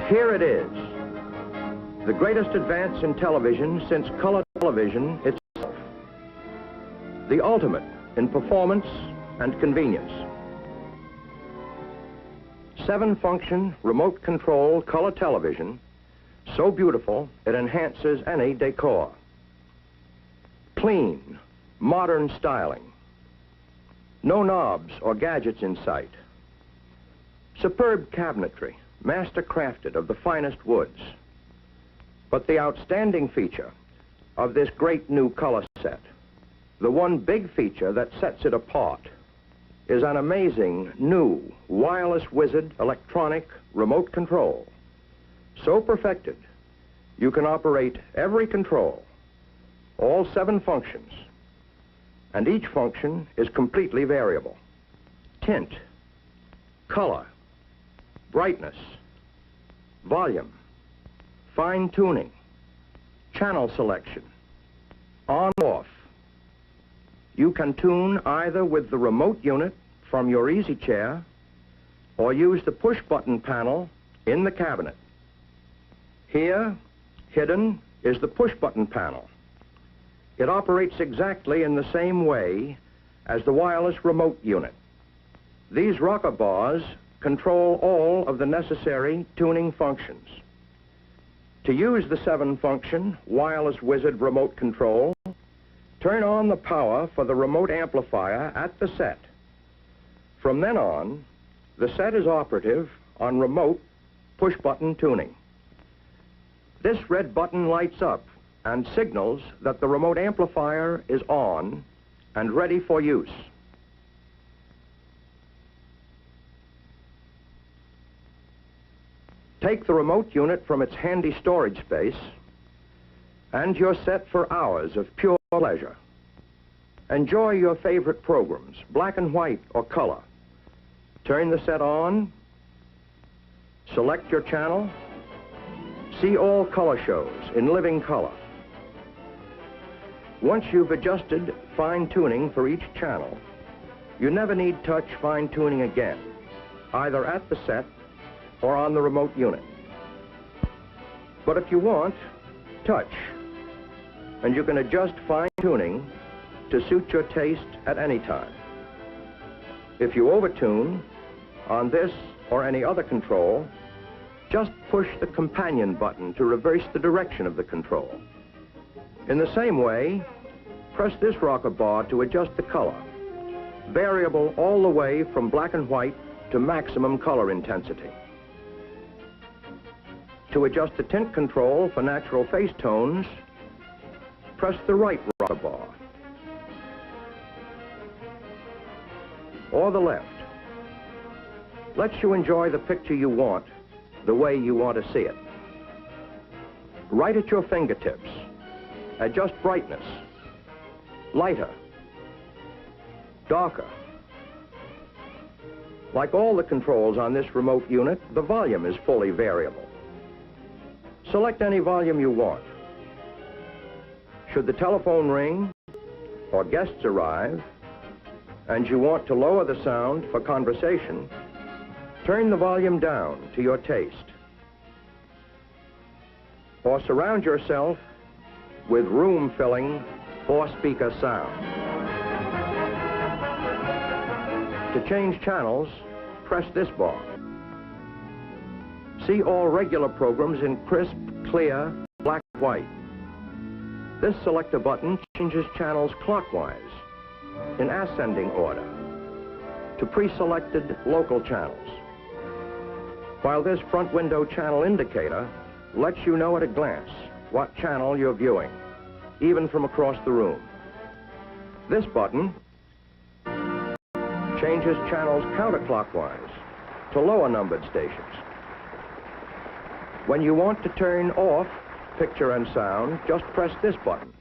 here it is, the greatest advance in television since color television itself. The ultimate in performance and convenience. 7-function remote control color television, so beautiful it enhances any decor. Clean, modern styling. No knobs or gadgets in sight. Superb cabinetry, master crafted of the finest woods. But the outstanding feature of this great new color set, the one big feature that sets it apart, is an amazing new wireless wizard electronic remote control. So perfected, you can operate every control, all 7 functions, and each function is completely variable. Tint, color, brightness, volume, fine tuning, channel selection, on-off. You can tune either with the remote unit from your easy chair or use the push-button panel in the cabinet. Here, hidden, is the push-button panel. It operates exactly in the same way as the wireless remote unit. These rocker bars control all of the necessary tuning functions. To use the 7-function wireless wizard remote control, turn on the power for the remote amplifier at the set. From then on, the set is operative on remote push-button tuning. This red button lights up and signals that the remote amplifier is on and ready for use. Take the remote unit from its handy storage space, and you're set for hours of pure pleasure. Enjoy your favorite programs, black and white or color. Turn the set on, select your channel, see all color shows in living color. Once you've adjusted fine tuning for each channel, you never need touch fine tuning again, either at the set or on the remote unit. But if you want, touch, and you can adjust fine tuning to suit your taste at any time. If you overtune on this or any other control, just push the companion button to reverse the direction of the control. In the same way, press this rocker bar to adjust the color, variable all the way from black and white to maximum color intensity. To adjust the tint control for natural face tones, press the right rocker bar, or the left. Lets you enjoy the picture you want, the way you want to see it. Right at your fingertips, adjust brightness, lighter, darker. Like all the controls on this remote unit, the volume is fully variable. Select any volume you want. Should the telephone ring or guests arrive and you want to lower the sound for conversation, turn the volume down to your taste. Or surround yourself with room-filling 4-speaker sound. To change channels, press this bar. See all regular programs in crisp, clear, black and white. This selector button changes channels clockwise, in ascending order, to pre-selected local channels. While this front window channel indicator lets you know at a glance what channel you're viewing, even from across the room. This button changes channels counterclockwise to lower numbered stations. When you want to turn off picture and sound, just press this button.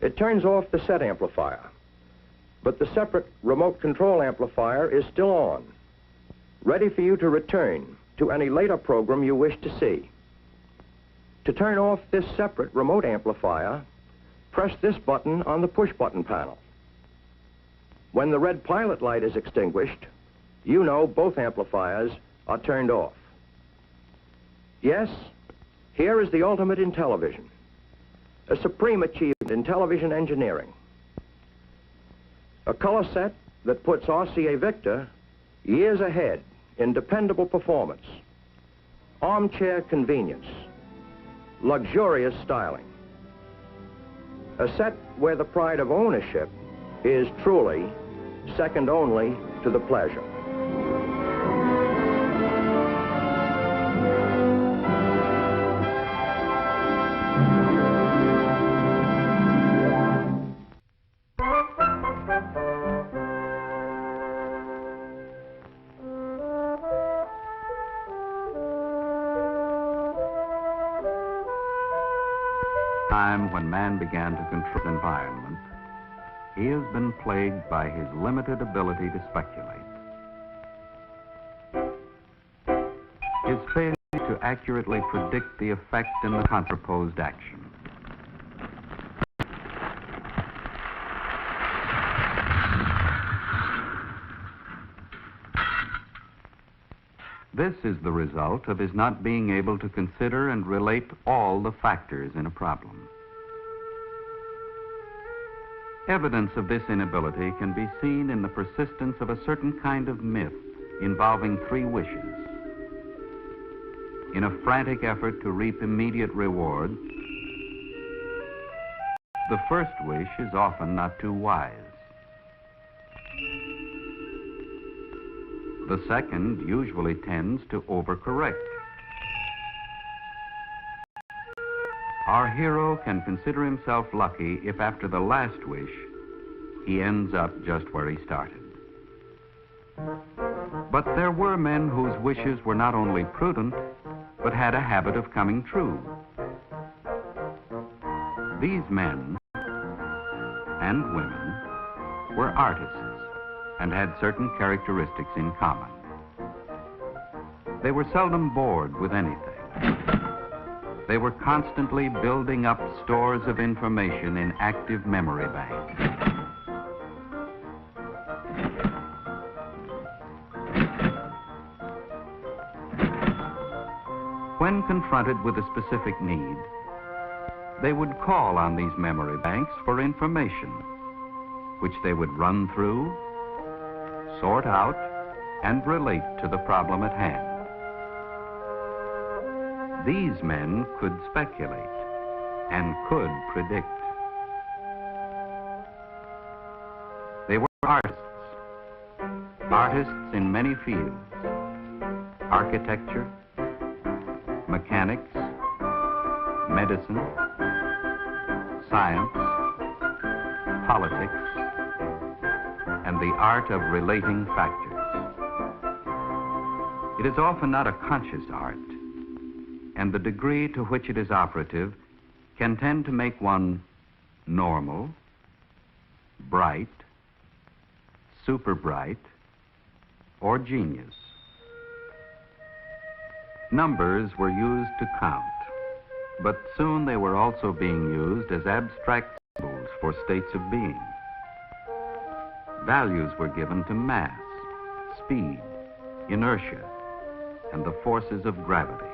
It turns off the set amplifier, but the separate remote control amplifier is still on, ready for you to return to any later program you wish to see. To turn off this separate remote amplifier, press this button on the push-button panel. When the red pilot light is extinguished, you know both amplifiers are turned off. Yes, here is the ultimate in television, a supreme achievement in television engineering. A color set that puts RCA Victor years ahead in dependable performance, armchair convenience, luxurious styling. A set where the pride of ownership is truly second only to the pleasure. Time when man began to control the environment, he has been plagued by his limited ability to speculate. His failure to accurately predict the effect and the contraposed action. This is the result of his not being able to consider and relate all the factors in a problem. Evidence of this inability can be seen in the persistence of a certain kind of myth involving 3 wishes. In a frantic effort to reap immediate reward, the first wish is often not too wise. The second usually tends to overcorrect. Our hero can consider himself lucky if after the last wish, he ends up just where he started. But there were men whose wishes were not only prudent, but had a habit of coming true. These men and women were artists and had certain characteristics in common. They were seldom bored with anything. They were constantly building up stores of information in active memory banks. When confronted with a specific need, they would call on these memory banks for information, which they would run through, sort out, and relate to the problem at hand. These men could speculate and could predict. They were artists, artists in many fields: architecture, mechanics, medicine, science, politics, and the art of relating factors. It is often not a conscious art, and the degree to which it is operative can tend to make one normal, bright, super bright, or genius. Numbers were used to count, but soon they were also being used as abstract symbols for states of being. Values were given to mass, speed, inertia, and the forces of gravity.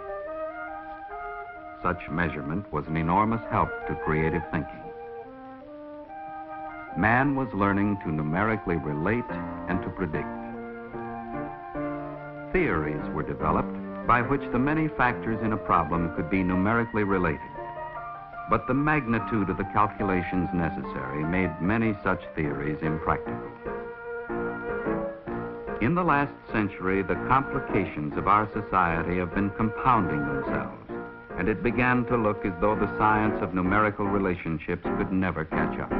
Such measurement was an enormous help to creative thinking. Man was learning to numerically relate and to predict. Theories were developed by which the many factors in a problem could be numerically related. But the magnitude of the calculations necessary made many such theories impractical. In the last century, the complications of our society have been compounding themselves, and it began to look as though the science of numerical relationships could never catch up.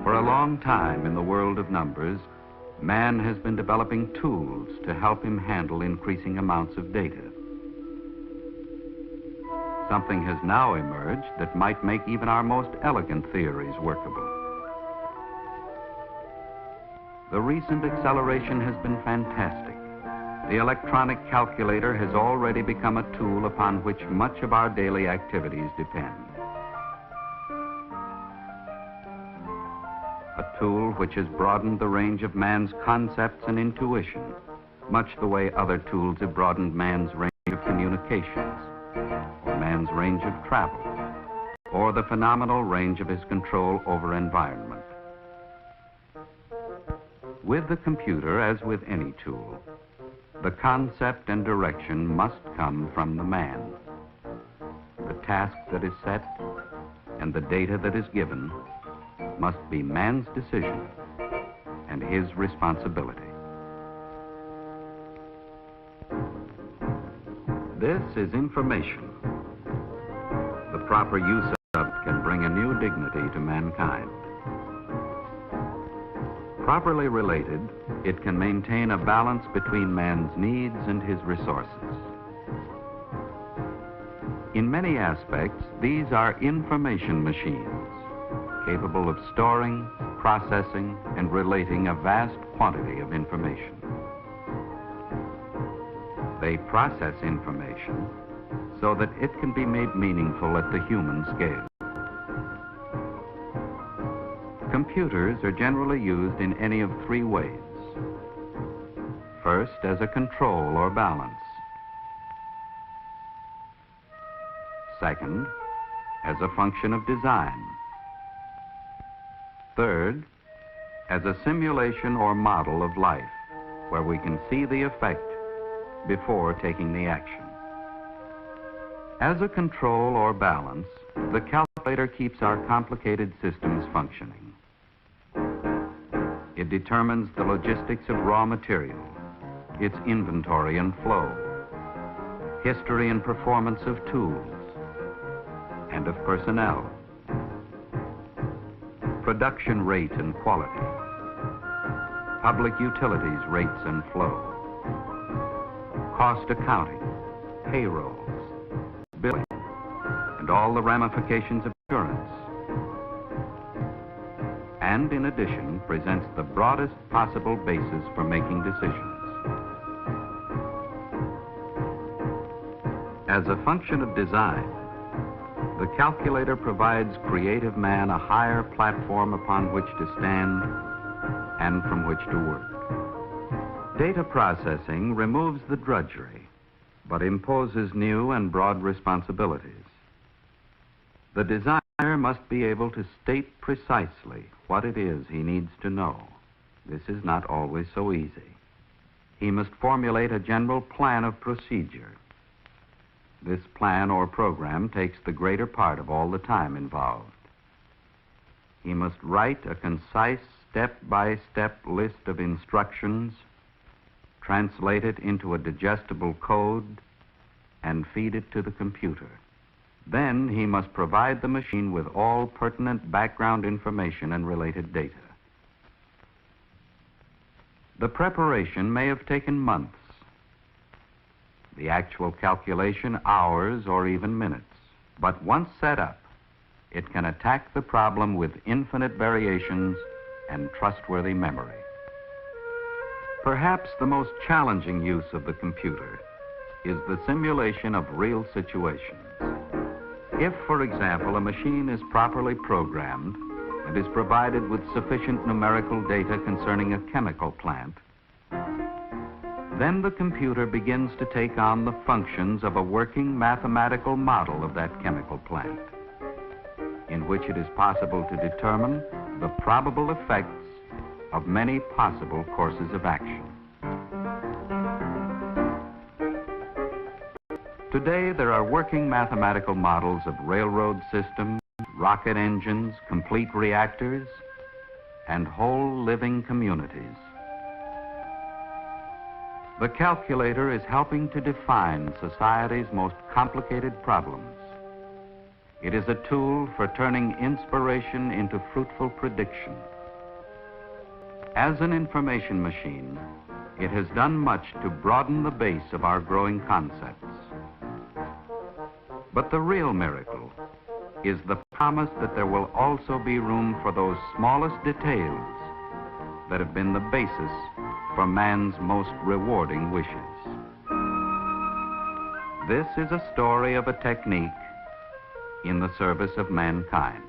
For a long time in the world of numbers, man has been developing tools to help him handle increasing amounts of data. Something has now emerged that might make even our most elegant theories workable. The recent acceleration has been fantastic. The electronic calculator has already become a tool upon which much of our daily activities depend. A tool which has broadened the range of man's concepts and intuition, much the way other tools have broadened man's range of communications, or man's range of travel, or the phenomenal range of his control over environment. With the computer, as with any tool, the concept and direction must come from the man. The task that is set and the data that is given must be man's decision and his responsibility. This is information. The proper use of it can bring a new dignity to mankind. Properly related, it can maintain a balance between man's needs and his resources. In many aspects, these are information machines, capable of storing, processing, and relating a vast quantity of information. They process information so that it can be made meaningful at the human scale. Computers are generally used in any of three ways. First, as a control or balance. Second, as a function of design. Third, as a simulation or model of life, where we can see the effect before taking the action. As a control or balance, the calculator keeps our complicated systems functioning. It determines the logistics of raw material, its inventory and flow, history and performance of tools, and of personnel, production rate and quality, public utilities rates and flow, cost accounting, payrolls, billing, and all the ramifications of insurance. And in addition, presents the broadest possible basis for making decisions. As a function of design, the calculator provides creative man a higher platform upon which to stand and from which to work. Data processing removes the drudgery, but imposes new and broad responsibilities. The designer must be able to state precisely what it is he needs to know. This is not always so easy. He must formulate a general plan of procedure. This plan or program takes the greater part of all the time involved. He must write a concise step-by-step list of instructions, translate it into a digestible code, and feed it to the computer. Then he must provide the machine with all pertinent background information and related data. The preparation may have taken months, the actual calculation hours or even minutes. But once set up, it can attack the problem with infinite variations and trustworthy memory. Perhaps the most challenging use of the computer is the simulation of real situations. If, for example, a machine is properly programmed and is provided with sufficient numerical data concerning a chemical plant, then the computer begins to take on the functions of a working mathematical model of that chemical plant, in which it is possible to determine the probable effects of many possible courses of action. Today, there are working mathematical models of railroad systems, rocket engines, complete reactors, and whole living communities. The calculator is helping to define society's most complicated problems. It is a tool for turning inspiration into fruitful prediction. As an information machine, it has done much to broaden the base of our growing concepts. But the real miracle is the promise that there will also be room for those smallest details that have been the basis for man's most rewarding wishes. This is a story of a technique in the service of mankind.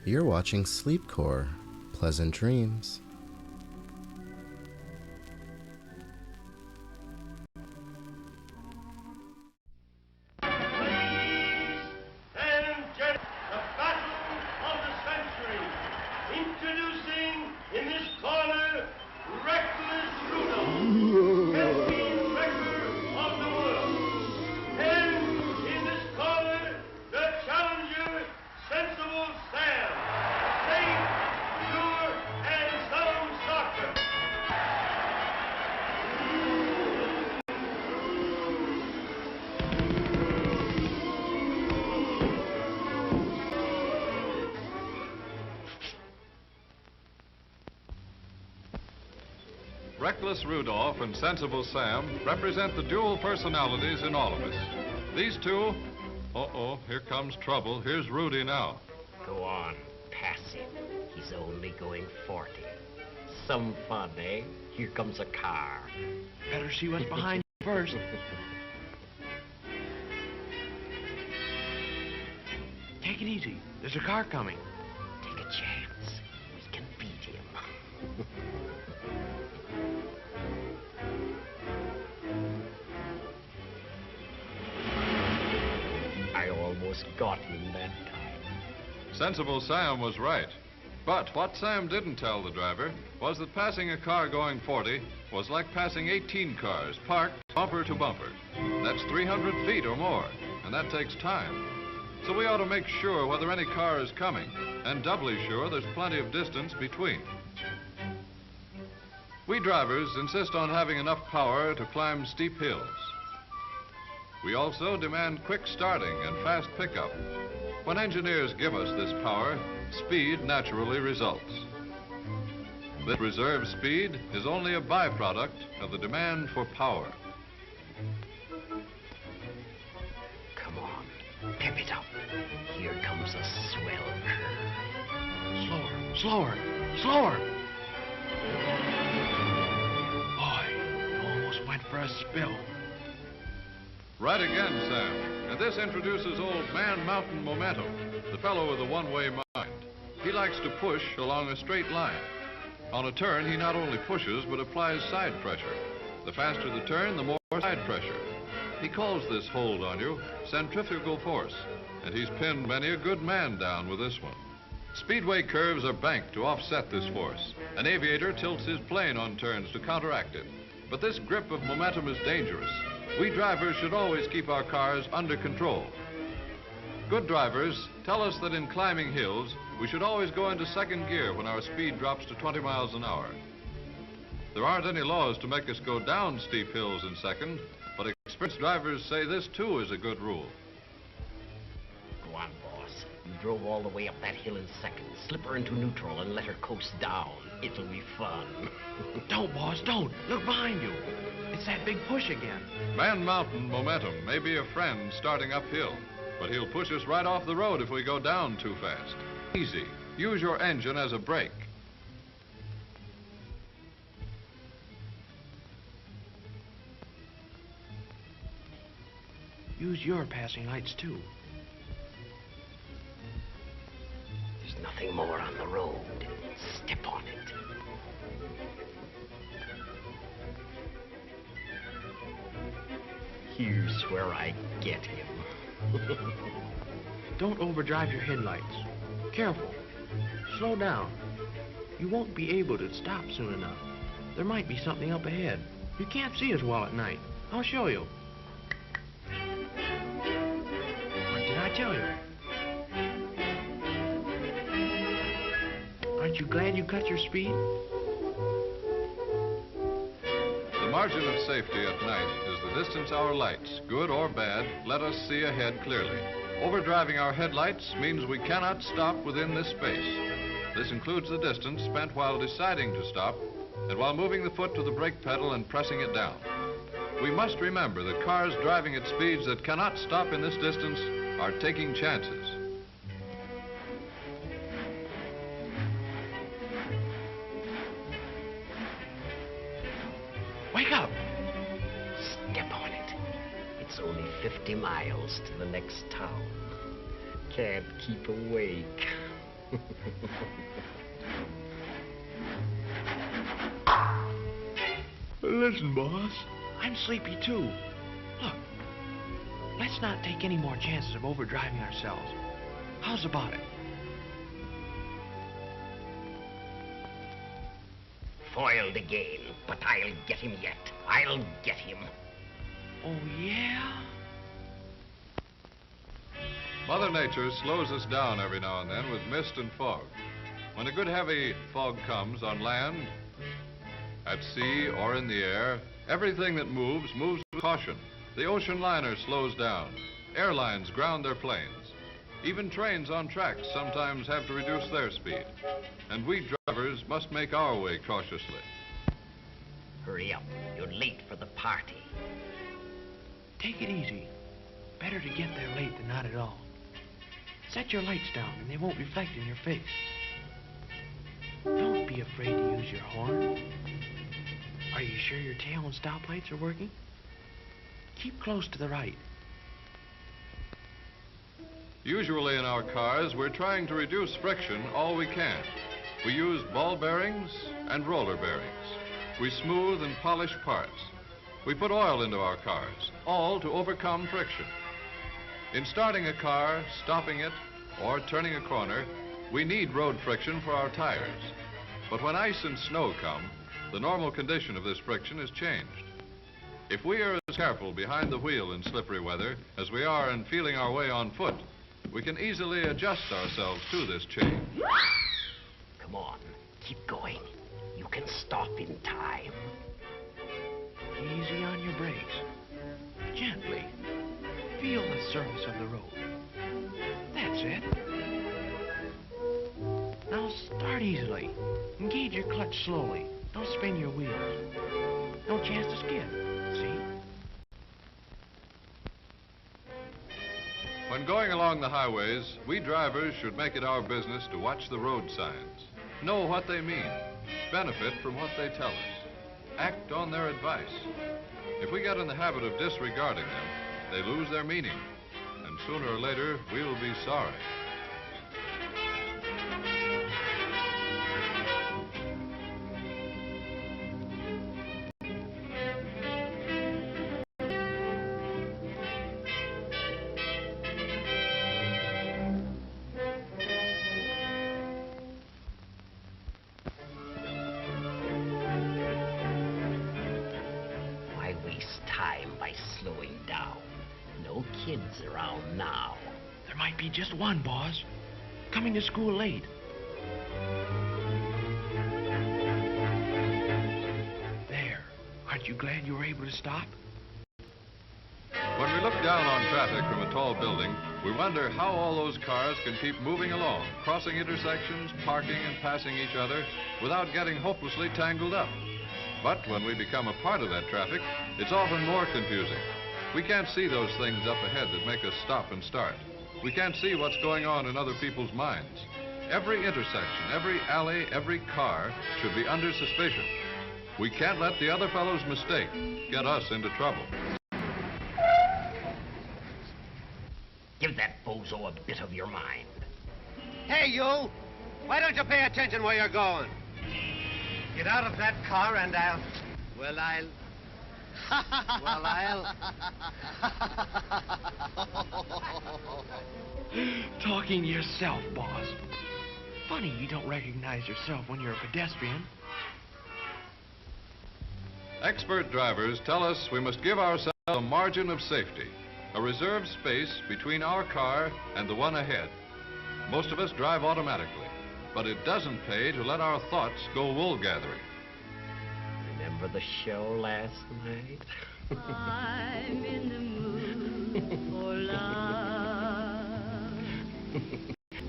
You're watching Sleepcore. Pleasant dreams. Reckless Rudolph and Sensible Sam represent the dual personalities in all of us. These two, uh-oh, here comes trouble. Here's Rudy now. Go on, pass him. He's only going 40. Some fun, eh? Here comes a car. Better see what's behind you first. Take it easy. There's a car coming. Take a chance. We can beat him. I almost got him that time. Sensible Sam was right. But what Sam didn't tell the driver was that passing a car going 40 was like passing 18 cars parked bumper to bumper. That's 300 feet or more, and that takes time. So we ought to make sure whether any car is coming, and doubly sure there's plenty of distance between. We drivers insist on having enough power to climb steep hills. We also demand quick starting and fast pickup. When engineers give us this power, speed naturally results. This reserve speed is only a byproduct of the demand for power. Come on, pep it up. Here comes a swell curve. Slower, slower, slower. Boy, you almost went for a spill. Right again, Sam. And this introduces old Man Mountain Momentum, the fellow with a one-way mind. He likes to push along a straight line. On a turn, he not only pushes, but applies side pressure. The faster the turn, the more side pressure. He calls this hold on you centrifugal force, and he's pinned many a good man down with this one. Speedway curves are banked to offset this force. An aviator tilts his plane on turns to counteract it. But this grip of momentum is dangerous. We drivers should always keep our cars under control. Good drivers tell us that in climbing hills, we should always go into second gear when our speed drops to 20 miles an hour. There aren't any laws to make us go down steep hills in second, but experienced drivers say this too is a good rule. Go on, boss. You drove all the way up that hill in second. Slip her into neutral and let her coast down. It'll be fun. Don't, boss, don't. Look behind you. It's that big push again. Man Mountain Momentum may be a friend starting uphill, but he'll push us right off the road if we go down too fast. Easy. Use your engine as a brake. Use your passing lights, too. There's nothing more on the road. Step on it. Here's where I get him. Don't overdrive your headlights. Careful. Slow down. You won't be able to stop soon enough. There might be something up ahead. You can't see as well at night. I'll show you. What did I tell you? Aren't you glad you cut your speed? The margin of safety at night is the distance our lights, good or bad, let us see ahead clearly. Overdriving our headlights means we cannot stop within this space. This includes the distance spent while deciding to stop and while moving the foot to the brake pedal and pressing it down. We must remember that cars driving at speeds that cannot stop in this distance are taking chances. Wake up! Step on it. It's only 50 miles to the next town. Can't keep awake. Listen, boss. I'm sleepy too. Look, let's not take any more chances of overdriving ourselves. How's about it? Foiled again, but I'll get him yet. I'll get him. Oh, yeah? Mother Nature slows us down every now and then with mist and fog. When a good heavy fog comes on land, at sea, or in the air, everything that moves with caution. The ocean liner slows down. Airlines ground their planes. Even trains on tracks sometimes have to reduce their speed. And we drivers must make our way cautiously. Hurry up. You're late for the party. Take it easy. Better to get there late than not at all. Set your lights down and they won't reflect in your face. Don't be afraid to use your horn. Are you sure your tail and stoplights are working? Keep close to the right. Usually in our cars, we're trying to reduce friction all we can. We use ball bearings and roller bearings. We smooth and polish parts. We put oil into our cars, all to overcome friction. In starting a car, stopping it, or turning a corner, we need road friction for our tires. But when ice and snow come, the normal condition of this friction is changed. If we are as careful behind the wheel in slippery weather as we are in feeling our way on foot, we can easily adjust ourselves to this change. Come on, keep going. You can stop in time. Easy on your brakes. Gently. Feel the surface of the road. That's it. Now start easily. Engage your clutch slowly. Don't spin your wheels. No chance to skid. See? When going along the highways, we drivers should make it our business to watch the road signs, know what they mean, benefit from what they tell us, act on their advice. If we get in the habit of disregarding them, they lose their meaning, and sooner or later, we'll be sorry. Why waste time by slowing down? No kids around now. There might be just one, boss. Coming to school late. There. Aren't you glad you were able to stop? When we look down on traffic from a tall building, we wonder how all those cars can keep moving along, crossing intersections, parking and passing each other without getting hopelessly tangled up. But when we become a part of that traffic, it's often more confusing. We can't see those things up ahead that make us stop and start. We can't see what's going on in other people's minds. Every intersection, every alley, every car should be under suspicion. We can't let the other fellow's mistake get us into trouble. Give that bozo a bit of your mind. Hey, you! Why don't you pay attention where you're going? Get out of that car and I'll... Well, I'll... Talking to yourself, boss. Funny you don't recognize yourself when you're a pedestrian. Expert drivers tell us we must give ourselves a margin of safety, a reserved space between our car and the one ahead. Most of us drive automatically, but it doesn't pay to let our thoughts go wool gathering. Remember the show last night? I'm in the mood for love.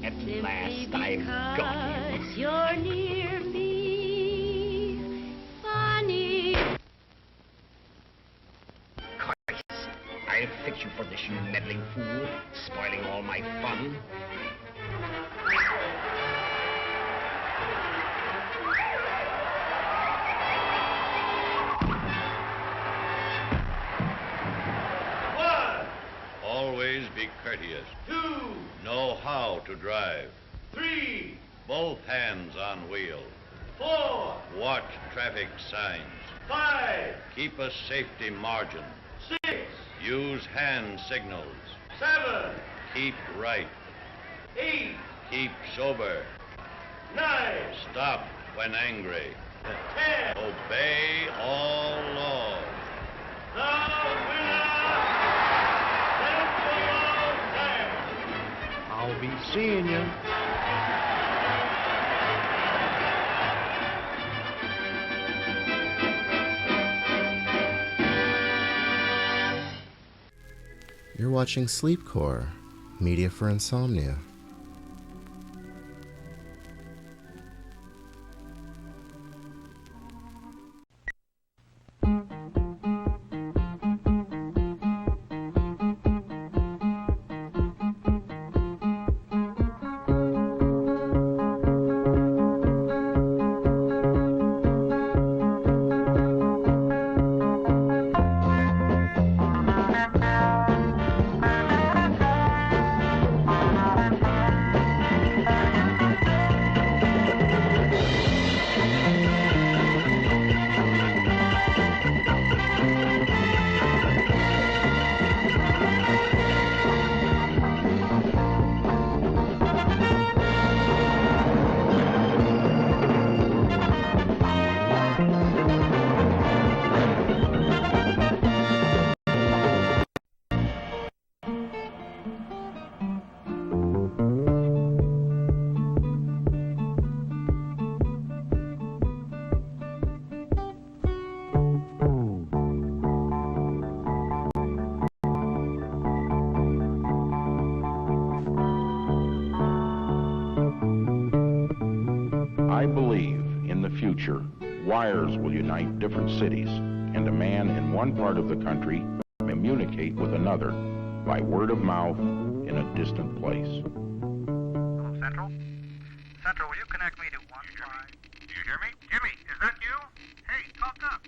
At Simply last I've got because him. you're near me. Funny. Christ, I'll fix you for this, you meddling fool, spoiling all my fun. Always be courteous. 2, Know how to drive. 3, Both hands on wheel. 4, Watch traffic signs. 5, Keep a safety margin. 6, Use hand signals. 7, Keep right. 8, Keep sober. 9, Stop when angry. 10. Obey all laws. The winner, Central Time. I'll be seeing you. You're watching Sleepcore, media for insomnia. I believe in the future, wires will unite different cities, and a man in one part of the country may communicate with another by word of mouth in a distant place. Hello, Central? Central, will you connect me to 1-5? Do you hear me? Jimmy, is that you? Hey, talk up.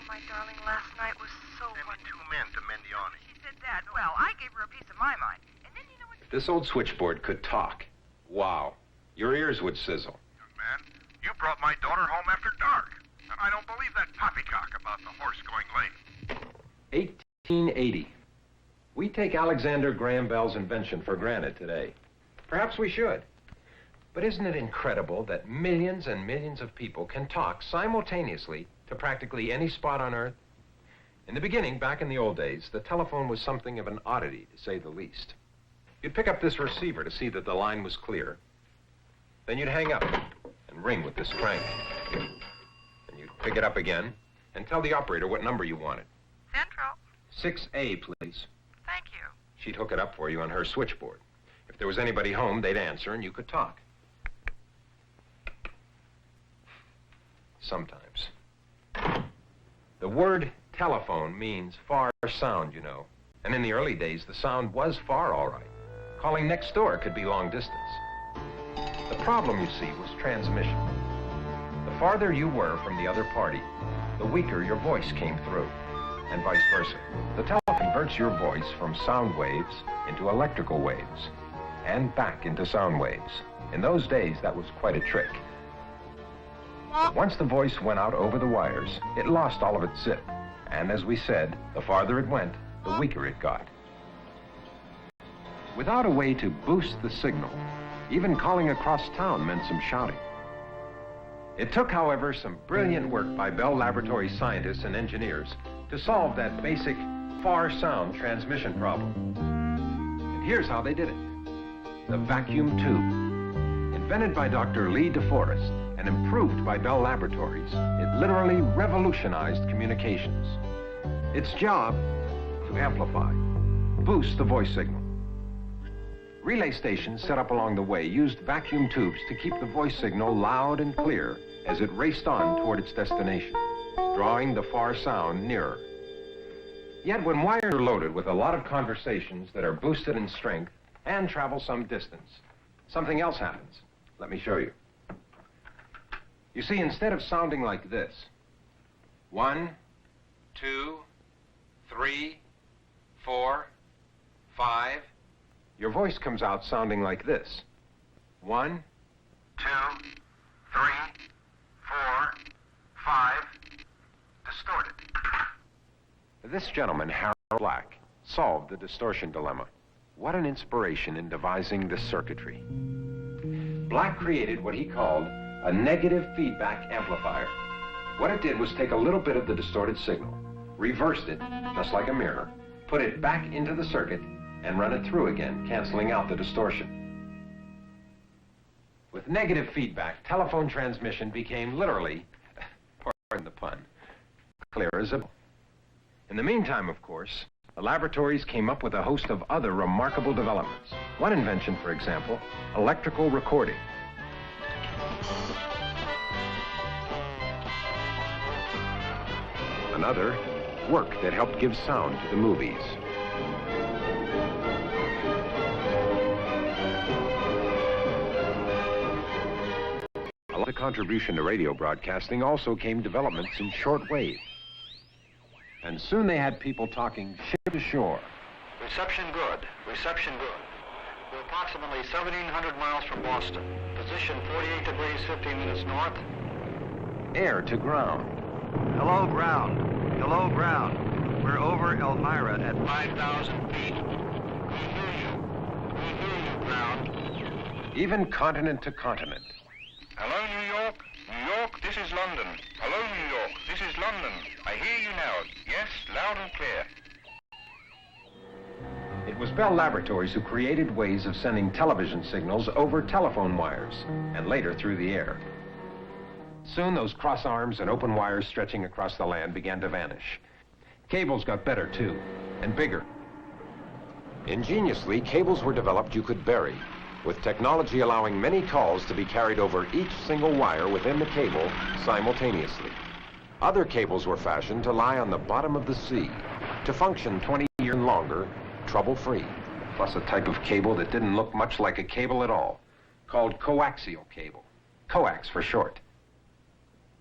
Oh, my darling, last night was so wonderful. 2 men to Mendione. She said that. Well, I gave her a piece of my mind. And then you know what... If this old switchboard could talk, wow, your ears would sizzle. Man, you brought my daughter home after dark. And I don't believe that poppycock about the horse going late. 1880. We take Alexander Graham Bell's invention for granted today. Perhaps we should. But isn't it incredible that millions and millions of people can talk simultaneously to practically any spot on Earth? In the beginning, back in the old days, the telephone was something of an oddity, to say the least. You'd pick up this receiver to see that the line was clear. Then you'd hang up and ring with this crank. And you'd pick it up again and tell the operator what number you wanted. Central. 6A, please. Thank you. She'd hook it up for you on her switchboard. If there was anybody home, they'd answer and you could talk. Sometimes. The word telephone means far sound, you know. And in the early days, the sound was far, all right. Calling next door could be long distance. The problem, you see, was transmission. The farther you were from the other party, the weaker your voice came through, and vice versa. The telephone converts your voice from sound waves into electrical waves, and back into sound waves. In those days, that was quite a trick. Once the voice went out over the wires, it lost all of its zip. And as we said, the farther it went, the weaker it got. Without a way to boost the signal, even calling across town meant some shouting. It took, however, some brilliant work by Bell Laboratory scientists and engineers to solve that basic far sound transmission problem. And here's how they did it. The vacuum tube. Invented by Dr. Lee DeForest and improved by Bell Laboratories, it literally revolutionized communications. Its job, to amplify, boost the voice signal. Relay stations set up along the way used vacuum tubes to keep the voice signal loud and clear as it raced on toward its destination, drawing the far sound nearer. Yet when wires are loaded with a lot of conversations that are boosted in strength and travel some distance, something else happens. Let me show you. You see, instead of sounding like this, 1, 2, 3, 4, 5, your voice comes out sounding like this. 1, 2, 3, 4, 5, distorted. This gentleman, Harold Black, solved the distortion dilemma. What an inspiration in devising the circuitry. Black created what he called a negative feedback amplifier. What it did was take a little bit of the distorted signal, reversed it, just like a mirror, put it back into the circuit, and run it through again, canceling out the distortion. With negative feedback, telephone transmission became literally, pardon the pun, clear as a bell. In the meantime, of course, the laboratories came up with a host of other remarkable developments. One invention, for example, electrical recording. Another, work that helped give sound to the movies. The contribution to radio broadcasting also came developments in shortwave. And soon they had people talking ship to shore. Reception good. Reception good. We're approximately 1,700 miles from Boston. Position 48 degrees 15 minutes north. Air to ground. Hello, ground. Hello, ground. We're over Elmira at 5,000 feet. We hear you. We hear you, ground. Even continent to continent. Hello, New York. New York, this is London. Hello, New York. This is London. I hear you now. Yes, loud and clear. It was Bell Laboratories who created ways of sending television signals over telephone wires, and later through the air. Soon those cross arms and open wires stretching across the land began to vanish. Cables got better too, and bigger. Ingeniously, cables were developed you could bury, with technology allowing many calls to be carried over each single wire within the cable simultaneously. Other cables were fashioned to lie on the bottom of the sea, to function 20 years and longer, trouble-free. Plus a type of cable that didn't look much like a cable at all, called coaxial cable. Coax for short.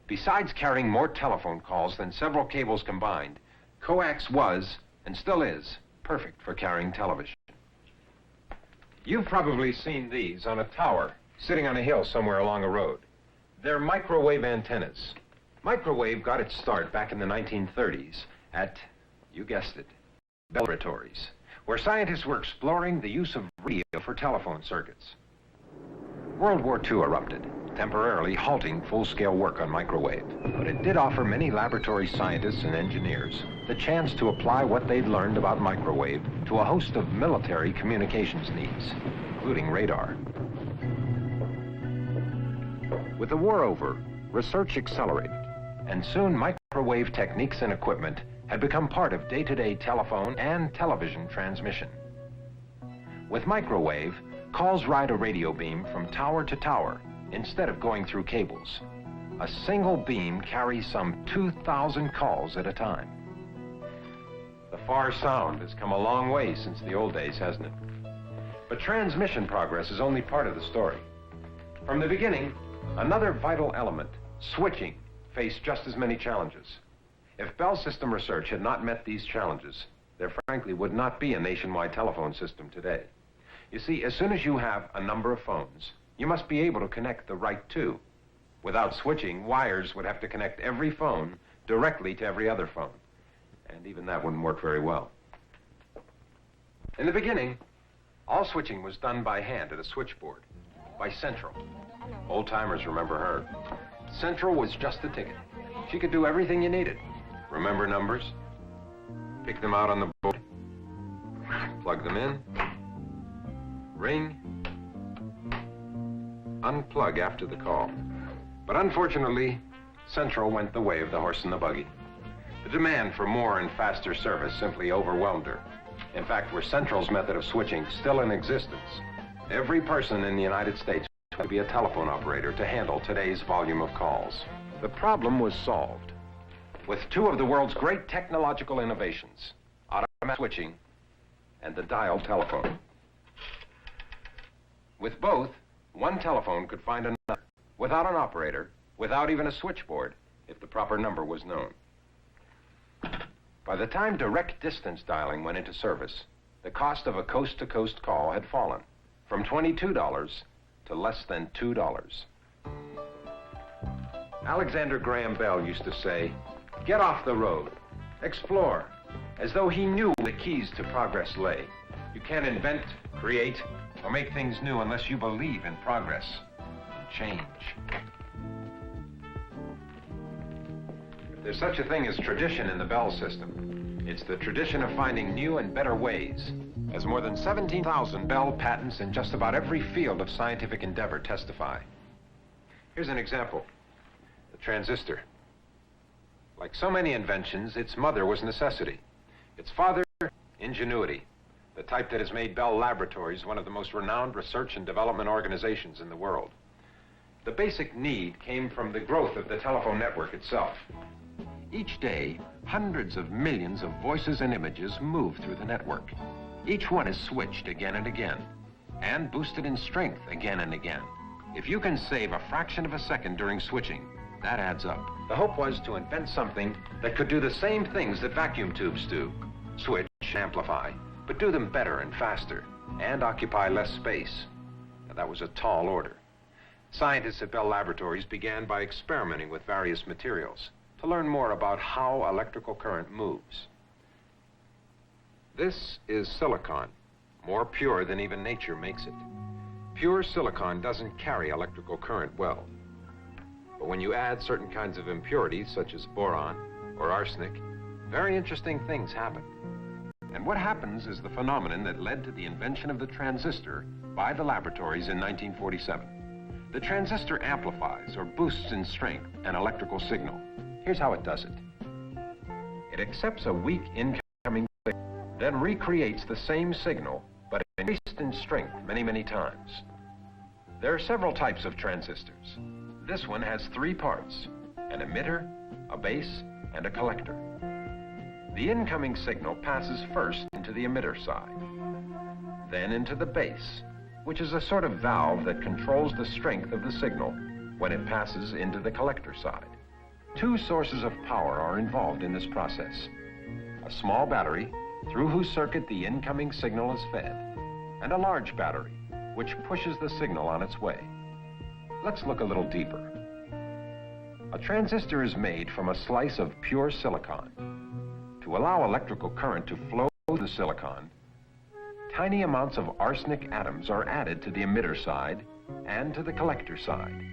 Besides carrying more telephone calls than several cables combined, coax was, and still is, perfect for carrying television. You've probably seen these on a tower, sitting on a hill somewhere along a road. They're microwave antennas. Microwave got its start back in the 1930s at, you guessed it, Bell Laboratories, where scientists were exploring the use of radio for telephone circuits. World War II erupted, temporarily halting full-scale work on microwave, but it did offer many laboratory scientists and engineers the chance to apply what they'd learned about microwave to a host of military communications needs, including radar. With the war over, research accelerated, and soon microwave techniques and equipment had become part of day-to-day telephone and television transmission. With microwave, calls ride a radio beam from tower to tower instead of going through cables. A single beam carries some 2,000 calls at a time. The far sound has come a long way since the old days, hasn't it? But transmission progress is only part of the story. From the beginning, another vital element, switching, faced just as many challenges. If Bell System Research had not met these challenges, there frankly would not be a nationwide telephone system today. You see, as soon as you have a number of phones, you must be able to connect the right two. Without switching, wires would have to connect every phone directly to every other phone. And even that wouldn't work very well. In the beginning, all switching was done by hand at a switchboard, by Central. Old-timers remember her. Central was just the ticket. She could do everything you needed. Remember numbers, pick them out on the board, plug them in, ring, unplug after the call. But unfortunately, Central went the way of the horse and the buggy. The demand for more and faster service simply overwhelmed her. In fact, were Central's method of switching still in existence, every person in the United States would be a telephone operator to handle today's volume of calls. The problem was solved with two of the world's great technological innovations, automatic switching and the dial telephone. With both, one telephone could find another, without an operator, without even a switchboard, if the proper number was known. By the time direct distance dialing went into service, the cost of a coast-to-coast call had fallen from $22 to less than $2. Alexander Graham Bell used to say, "Get off the road, explore," as though he knew where the keys to progress lay. You can't invent, create, or make things new unless you believe in progress and change. If there's such a thing as tradition in the Bell system, it's the tradition of finding new and better ways, as more than 17,000 Bell patents in just about every field of scientific endeavor testify. Here's an example. The transistor. Like so many inventions, its mother was necessity. Its father, ingenuity, the type that has made Bell Laboratories one of the most renowned research and development organizations in the world. The basic need came from the growth of the telephone network itself. Each day, hundreds of millions of voices and images move through the network. Each one is switched again and again, and boosted in strength again and again. If you can save a fraction of a second during switching, that adds up. The hope was to invent something that could do the same things that vacuum tubes do. Switch, amplify, but do them better and faster, and occupy less space. Now, that was a tall order. Scientists at Bell Laboratories began by experimenting with various materials to learn more about how electrical current moves. This is silicon, more pure than even nature makes it. Pure silicon doesn't carry electrical current well. But when you add certain kinds of impurities, such as boron or arsenic, very interesting things happen. And what happens is the phenomenon that led to the invention of the transistor by the laboratories in 1947. The transistor amplifies or boosts in strength an electrical signal. Here's how it does it. It accepts a weak incoming signal, then recreates the same signal, but increased in strength many, many times. There are several types of transistors. This one has three parts: an emitter, a base, and a collector. The incoming signal passes first into the emitter side, then into the base, which is a sort of valve that controls the strength of the signal when it passes into the collector side. Two sources of power are involved in this process: a small battery, through whose circuit the incoming signal is fed, and a large battery, which pushes the signal on its way. Let's look a little deeper. A transistor is made from a slice of pure silicon. To allow electrical current to flow through the silicon, tiny amounts of arsenic atoms are added to the emitter side and to the collector side.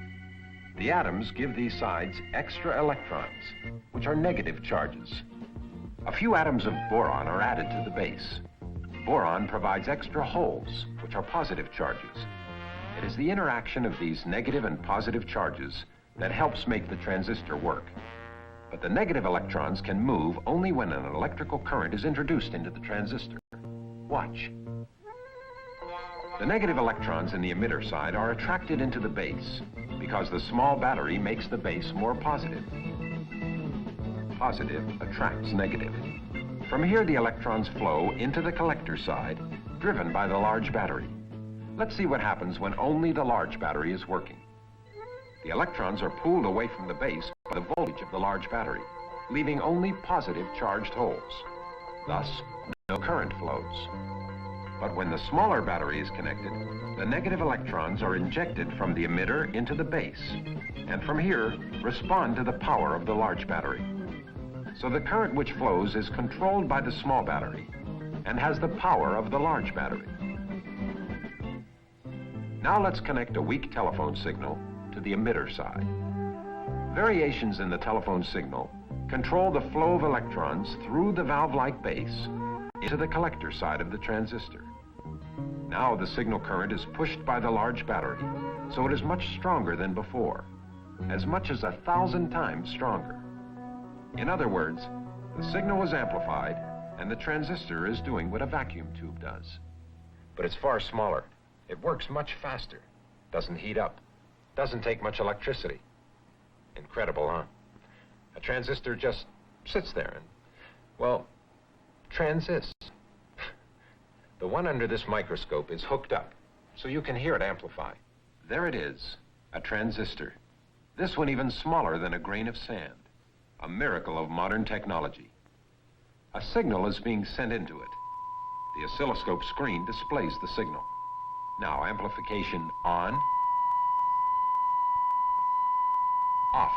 The atoms give these sides extra electrons, which are negative charges. A few atoms of boron are added to the base. Boron provides extra holes, which are positive charges. It is the interaction of these negative and positive charges that helps make the transistor work. But the negative electrons can move only when an electrical current is introduced into the transistor. Watch. The negative electrons in the emitter side are attracted into the base because the small battery makes the base more positive. Positive attracts negative. From here, the electrons flow into the collector side, driven by the large battery. Let's see what happens when only the large battery is working. The electrons are pulled away from the base by the voltage of the large battery, leaving only positive charged holes. Thus, no current flows. But when the smaller battery is connected, the negative electrons are injected from the emitter into the base, and from here respond to the power of the large battery. So the current which flows is controlled by the small battery and has the power of the large battery. Now let's connect a weak telephone signal to the emitter side. Variations in the telephone signal control the flow of electrons through the valve-like base into the collector side of the transistor. Now the signal current is pushed by the large battery, so it is much stronger than before, as much as 1,000 times stronger. In other words, the signal is amplified and the transistor is doing what a vacuum tube does. But it's far smaller. It works much faster, doesn't heat up, doesn't take much electricity. Incredible, huh? A transistor just sits there and, well, transists. The one under this microscope is hooked up, so you can hear it amplify. There it is, a transistor. This one even smaller than a grain of sand. A miracle of modern technology. A signal is being sent into it. The oscilloscope screen displays the signal. Now, amplification on off.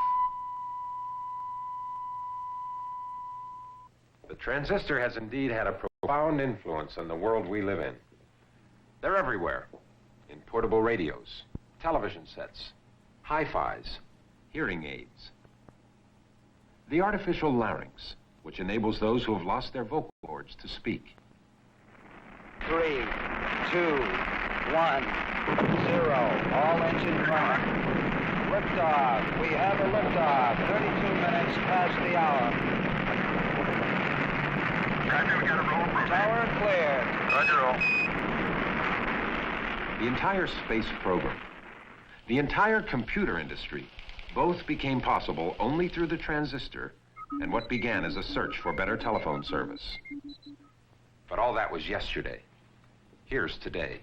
The transistor has indeed had a profound influence on the world we live in. They're everywhere, in portable radios, television sets, hi-fis, hearing aids. The artificial larynx, which enables those who have lost their vocal cords to speak. 3, 2, 1, 0. All engine running. Liftoff. We have a liftoff. 32 minutes past the hour. Roger, we got a roll from Tower cleared. Roger, roll. The entire space program, the entire computer industry, both became possible only through the transistor and what began as a search for better telephone service. But all that was yesterday. Here's today.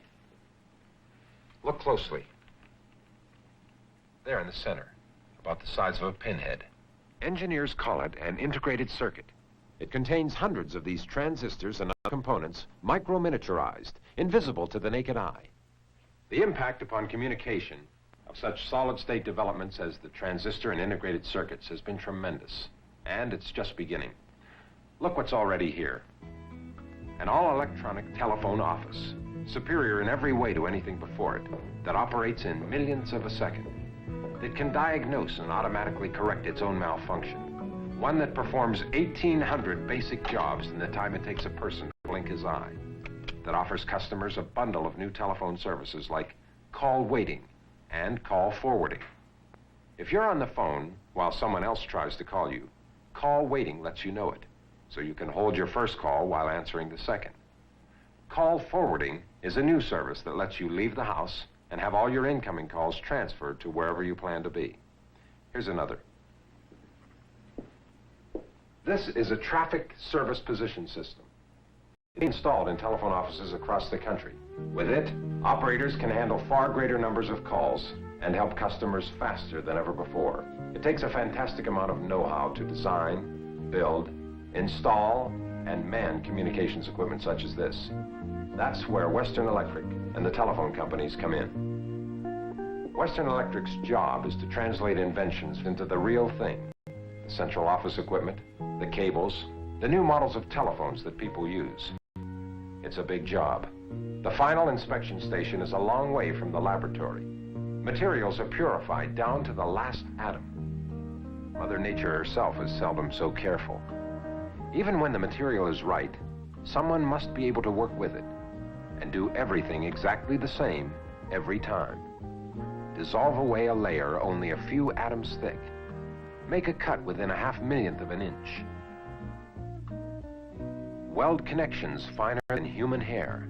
Look closely. There in the center, about the size of a pinhead. Engineers call it an integrated circuit. It contains hundreds of these transistors and other components, micro-miniaturized, invisible to the naked eye. The impact upon communication of such solid-state developments as the transistor and integrated circuits has been tremendous, and it's just beginning. Look what's already here. An all-electronic telephone office, superior in every way to anything before it, that operates in millionths of a second. It can diagnose and automatically correct its own malfunction. One that performs 1,800 basic jobs in the time it takes a person to blink his eye. That offers customers a bundle of new telephone services like call waiting and call forwarding. If you're on the phone while someone else tries to call you, call waiting lets you know it, so you can hold your first call while answering the second. Call forwarding is a new service that lets you leave the house and have all your incoming calls transferred to wherever you plan to be. Here's another. This is a traffic service position system. It's installed in telephone offices across the country. With it, operators can handle far greater numbers of calls and help customers faster than ever before. It takes a fantastic amount of know-how to design, build, install, and man communications equipment such as this. That's where Western Electric and the telephone companies come in. Western Electric's job is to translate inventions into the real thing. The central office equipment, the cables, the new models of telephones that people use. It's a big job. The final inspection station is a long way from the laboratory. Materials are purified down to the last atom. Mother Nature herself is seldom so careful. Even when the material is right, someone must be able to work with it and do everything exactly the same every time. Dissolve away a layer only a few atoms thick. Make a cut within a 1/2 of an inch. Weld connections finer than human hair.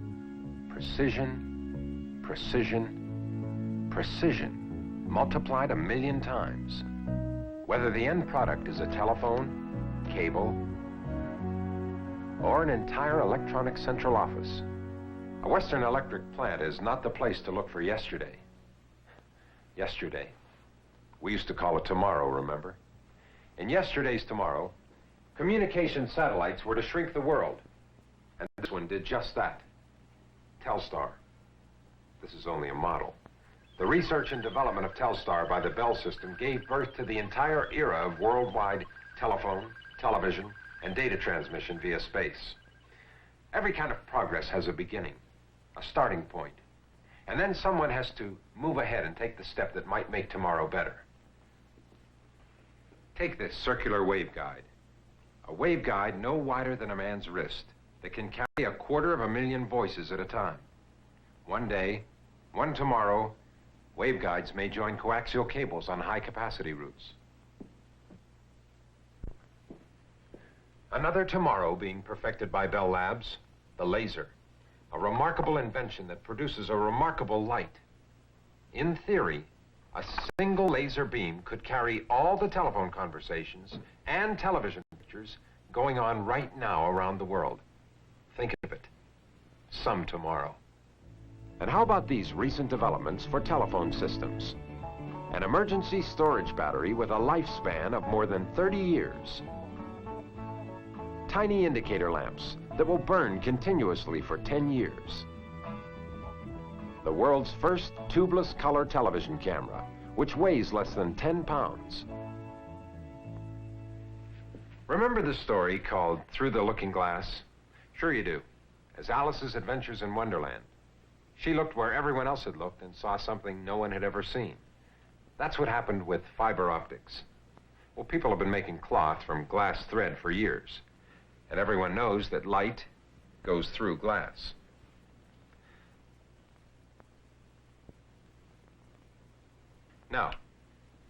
Precision, precision, precision, multiplied 1,000,000 times. Whether the end product is a telephone, cable, or an entire electronic central office, a Western Electric plant is not the place to look for yesterday. Yesterday. We used to call it tomorrow, remember? In yesterday's tomorrow, communication satellites were to shrink the world, and this one did just that. Telstar. This is only a model. The research and development of Telstar by the Bell system gave birth to the entire era of worldwide telephone, television, and data transmission via space. Every kind of progress has a beginning, a starting point, and then someone has to move ahead and take the step that might make tomorrow better. Take this circular waveguide. A waveguide no wider than a man's wrist that can carry 250,000 voices at a time. One day, one tomorrow, waveguides may join coaxial cables on high-capacity routes. Another tomorrow being perfected by Bell Labs, the laser, a remarkable invention that produces a remarkable light. In theory, a single laser beam could carry all the telephone conversations and television pictures going on right now around the world. Think of it. Some tomorrow. And how about these recent developments for telephone systems? An emergency storage battery with a lifespan of more than 30 years. Tiny indicator lamps that will burn continuously for 10 years. The world's first tubeless color television camera which weighs less than 10 pounds. Remember the story called Through the Looking Glass? Sure you do. As Alice's Adventures in Wonderland. She looked where everyone else had looked and saw something no one had ever seen. That's what happened with fiber optics. Well, people have been making cloth from glass thread for years, and everyone knows that light goes through glass. Now,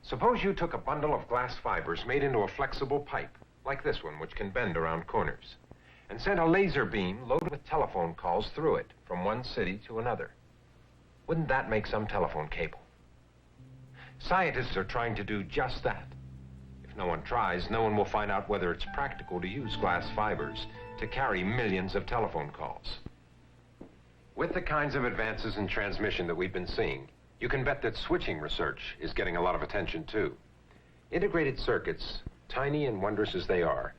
suppose you took a bundle of glass fibers made into a flexible pipe, like this one, which can bend around corners, and sent a laser beam loaded with telephone calls through it from one city to another. Wouldn't that make some telephone cable? Scientists are trying to do just that. If no one tries, no one will find out whether it's practical to use glass fibers to carry millions of telephone calls. With the kinds of advances in transmission that we've been seeing, you can bet that switching research is getting a lot of attention too. Integrated circuits, tiny and wondrous as they are,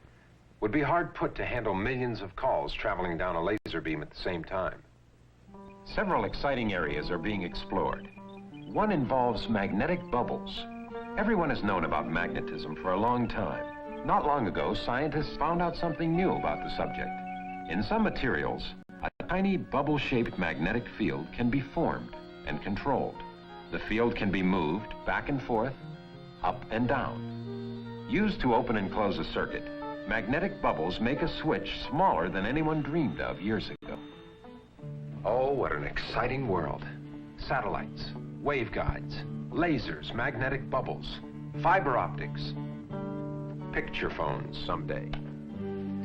would be hard put to handle millions of calls traveling down a laser beam at the same time. Several exciting areas are being explored. One involves magnetic bubbles. Everyone has known about magnetism for a long time. Not long ago, scientists found out something new about the subject. In some materials, a tiny bubble-shaped magnetic field can be formed and controlled. The field can be moved back and forth, up and down. Used to open and close a circuit, magnetic bubbles make a switch smaller than anyone dreamed of years ago. Oh, what an exciting world. Satellites, waveguides, lasers, magnetic bubbles, fiber optics, picture phones someday,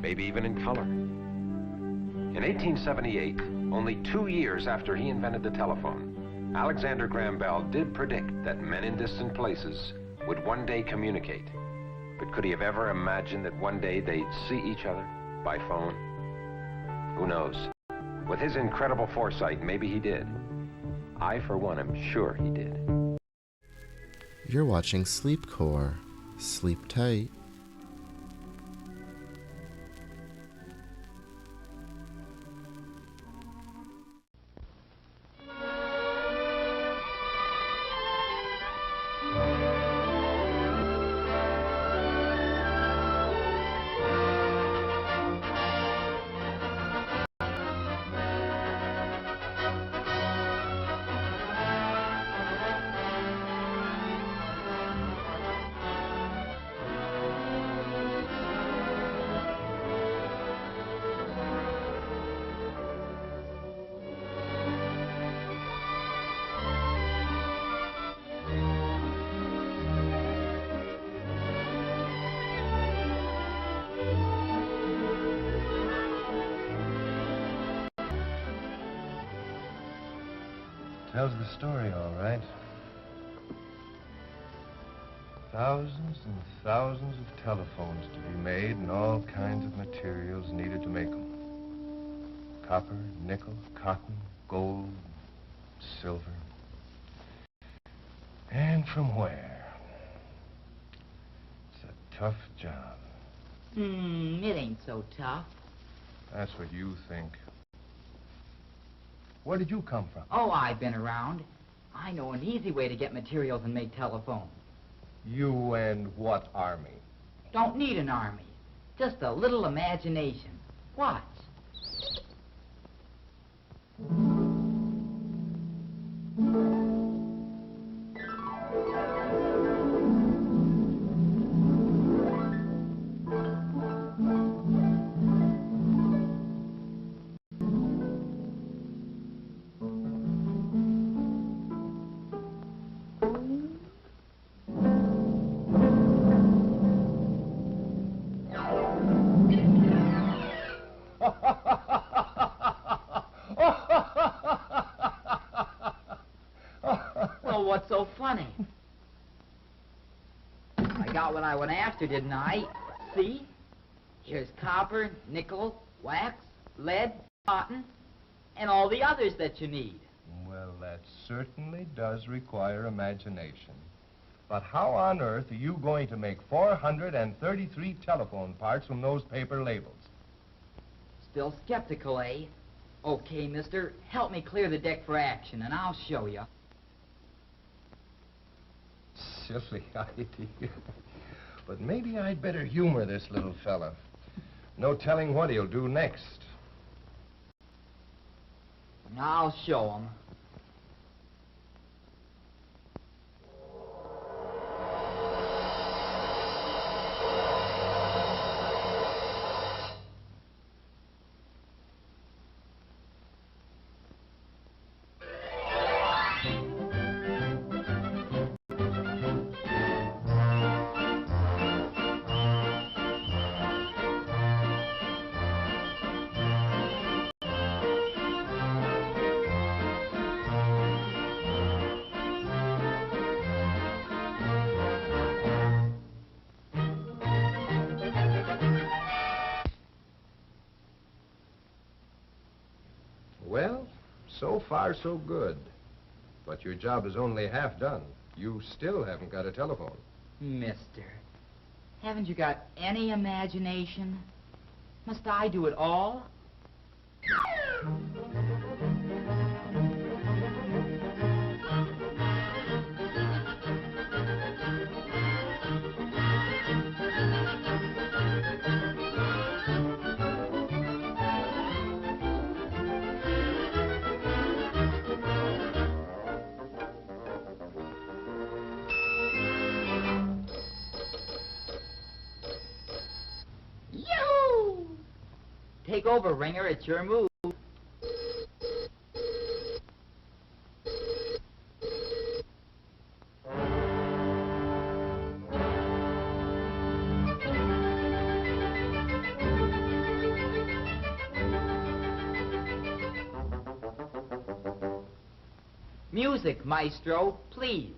maybe even in color. In 1878, only 2 years after he invented the telephone, Alexander Graham Bell did predict that men in distant places would one day communicate. But could he have ever imagined that one day they'd see each other by phone? Who knows? With his incredible foresight, maybe he did. I, for one, am sure he did. You're watching Sleepcore. Sleep tight. Tells the story, all right. Thousands and thousands of telephones to be made and all kinds of materials needed to make them. Copper, nickel, cotton, gold, silver. And from where? It's a tough job. It ain't so tough. That's what you think. Where did you come from? Oh, I've been around. I know an easy way to get materials and make telephones. You and what army? Don't need an army. Just a little imagination. Watch. Well, what's so funny? I got what I went after, didn't I? See? Here's copper, nickel, wax, lead, cotton, and all the others that you need. Well, that certainly does require imagination. But how on earth are you going to make 433 telephone parts from those paper labels? Still skeptical, eh? Okay, mister, help me clear the deck for action, and I'll show you. silly idea. But maybe I'd better humor this little fella. No telling what he'll do next. I'll show him. Well, so far so good. But your job is only half done. You still haven't got a telephone. Mister, haven't you got any imagination? Must I do it all? Yoo! Take over, Ringer. It's your move. Music, maestro, please.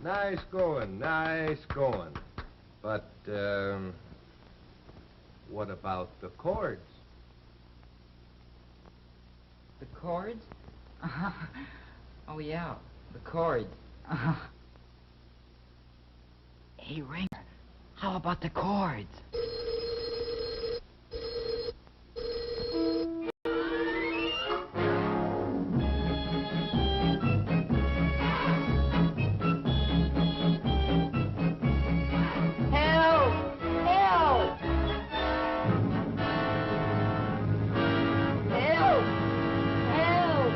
Nice going, nice going. But, what about the chords? The chords? Oh, yeah, the chords. Hey, Ringer, how about the chords? Help! Help! Help! Help!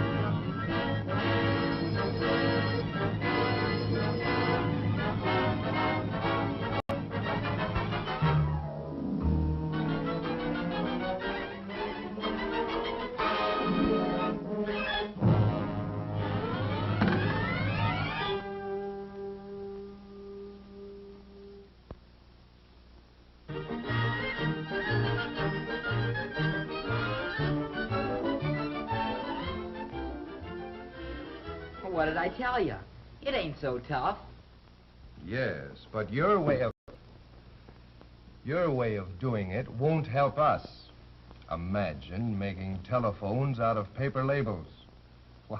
What did I tell you? It ain't so tough. Yes, but your way of doing it won't help us. Imagine making telephones out of paper labels. Why,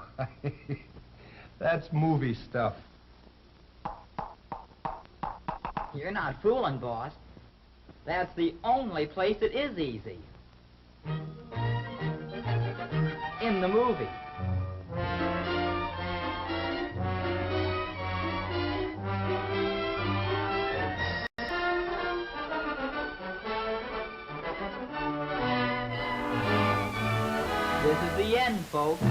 that's movie stuff. You're not fooling, boss. That's the only place it is easy. In the movie. This is the end, folks.